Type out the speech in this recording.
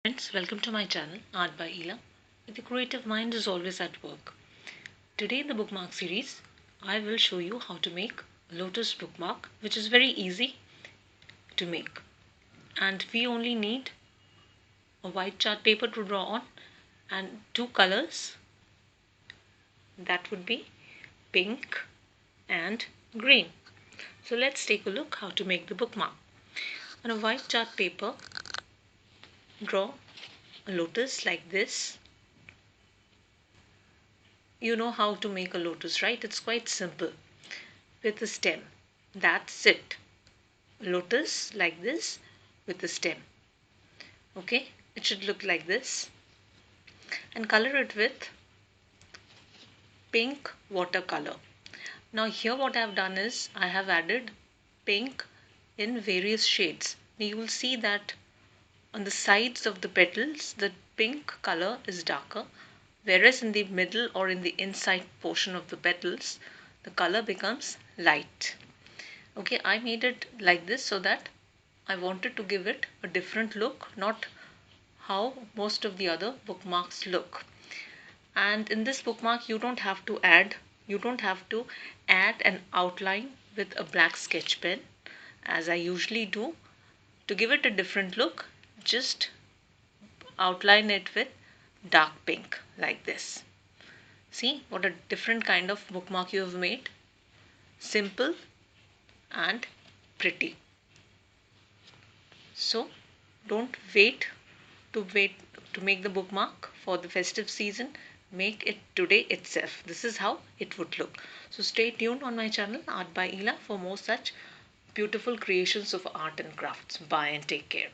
Friends, welcome to my channel Art by Ela. The creative mind is always at work. Today in the bookmark series, I will show you how to make a lotus bookmark, which is very easy to make. And we only need a white chart paper to draw on and two colors. That would be pink and green. So let's take a look how to make the bookmark. On a white chart paper, draw a lotus like this. You know how to make a lotus, right? It's quite simple. With a stem. That's it. Lotus like this with a stem. Okay? It should look like this. And color it with pink watercolor. Now here what I have done is I have added pink in various shades. You will see that on the sides of the petals the pink color is darker, whereas in the middle or in the inside portion of the petals the color becomes light. Okay, I made it like this so that I wanted to give it a different look, not how most of the other bookmarks look. And in this bookmark you don't have to add an outline with a black sketch pen as I usually do. To give it a different look, just outline it with dark pink like this. See what a different kind of bookmark you have made. Simple and pretty. So don't wait to make the bookmark for the festive season. Make it today itself. This is how it would look. So stay tuned on my channel Art by Ela for more such beautiful creations of art and crafts. Bye and take care.